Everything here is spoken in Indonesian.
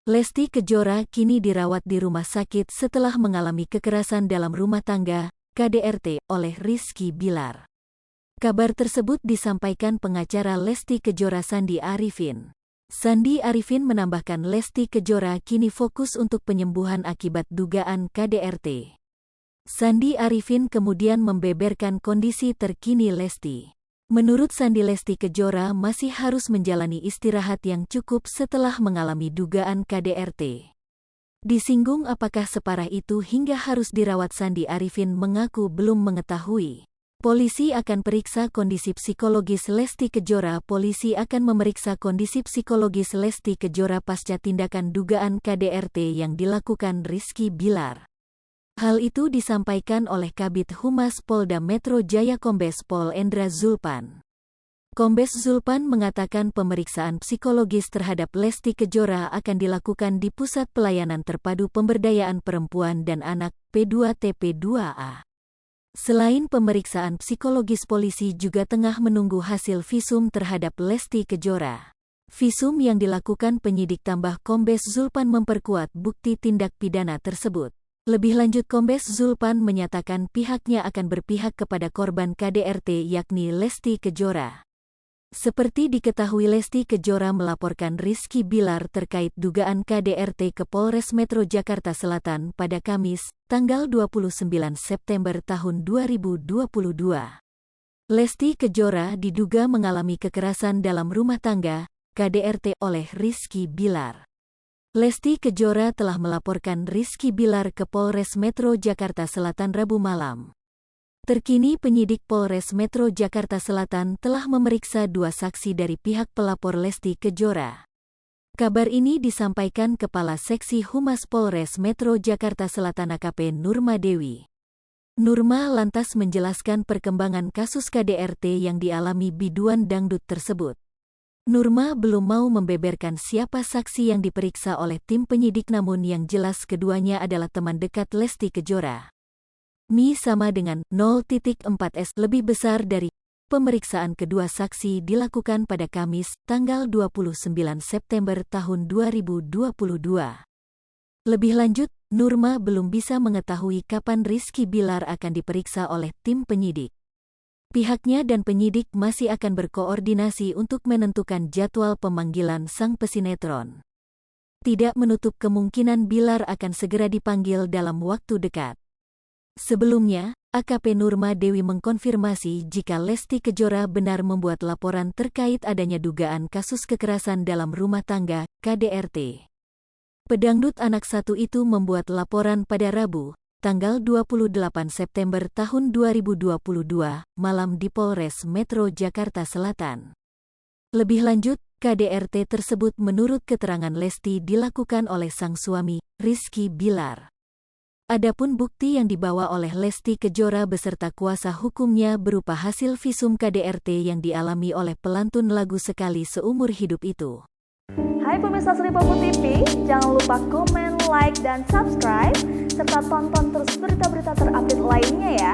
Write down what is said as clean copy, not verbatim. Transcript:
Lesti Kejora kini dirawat di rumah sakit setelah mengalami kekerasan dalam rumah tangga, KDRT, oleh Rizky Bilar. Kabar tersebut disampaikan pengacara Lesti Kejora Sandi Arifin. Sandi Arifin menambahkan Lesti Kejora kini fokus untuk penyembuhan akibat dugaan KDRT. Sandi Arifin kemudian membeberkan kondisi terkini Lesti. Menurut Sandi, Lesti Kejora masih harus menjalani istirahat yang cukup setelah mengalami dugaan KDRT. Disinggung apakah separah itu hingga harus dirawat, Sandi Arifin mengaku belum mengetahui. Polisi akan periksa kondisi psikologis Lesti Kejora. Polisi akan memeriksa kondisi psikologis Lesti Kejora pasca tindakan dugaan KDRT yang dilakukan Rizky Bilar. Hal itu disampaikan oleh Kabid Humas Polda Metro Jaya Kombes Pol Endra Zulpan. Kombes Zulpan mengatakan pemeriksaan psikologis terhadap Lesti Kejora akan dilakukan di Pusat Pelayanan Terpadu Pemberdayaan Perempuan dan Anak P2TP2A. Selain pemeriksaan psikologis, polisi juga tengah menunggu hasil visum terhadap Lesti Kejora. Visum yang dilakukan penyidik, tambah Kombes Zulpan, memperkuat bukti tindak pidana tersebut. Lebih lanjut, Kombes Zulpan menyatakan pihaknya akan berpihak kepada korban KDRT yakni Lesti Kejora. Seperti diketahui, Lesti Kejora melaporkan Rizky Bilar terkait dugaan KDRT ke Polres Metro Jakarta Selatan pada Kamis, tanggal 29 September tahun 2022. Lesti Kejora diduga mengalami kekerasan dalam rumah tangga, KDRT, oleh Rizky Bilar. Lesti Kejora telah melaporkan Rizky Bilar ke Polres Metro Jakarta Selatan Rabu malam. Terkini penyidik Polres Metro Jakarta Selatan telah memeriksa 2 saksi dari pihak pelapor Lesti Kejora. Kabar ini disampaikan Kepala Seksi Humas Polres Metro Jakarta Selatan AKP Nurma Dewi. Nurma lantas menjelaskan perkembangan kasus KDRT yang dialami biduan dangdut tersebut. Nurma belum mau membeberkan siapa saksi yang diperiksa oleh tim penyidik, namun yang jelas keduanya adalah teman dekat Lesti Kejora. Mi sama dengan 0.4S lebih besar dari. Pemeriksaan kedua saksi dilakukan pada Kamis, tanggal 29 September tahun 2022. Lebih lanjut, Nurma belum bisa mengetahui kapan Rizky Bilar akan diperiksa oleh tim penyidik. Pihaknya dan penyidik masih akan berkoordinasi untuk menentukan jadwal pemanggilan sang pesinetron. Tidak menutup kemungkinan Bilar akan segera dipanggil dalam waktu dekat. Sebelumnya, AKP Nurma Dewi mengkonfirmasi jika Lesti Kejora benar membuat laporan terkait adanya dugaan kasus kekerasan dalam rumah tangga, KDRT. Pedangdut anak satu itu membuat laporan pada Rabu, tanggal 28 September tahun 2022, malam di Polres Metro Jakarta Selatan. Lebih lanjut, KDRT tersebut menurut keterangan Lesti dilakukan oleh sang suami, Rizky Bilar. Adapun bukti yang dibawa oleh Lesti Kejora beserta kuasa hukumnya berupa hasil visum KDRT yang dialami oleh pelantun lagu Sekali Seumur Hidup itu. Hai pemirsa Sri Popo TV, jangan lupa komen, like, dan subscribe, serta tonton terus berita-berita terupdate lainnya ya.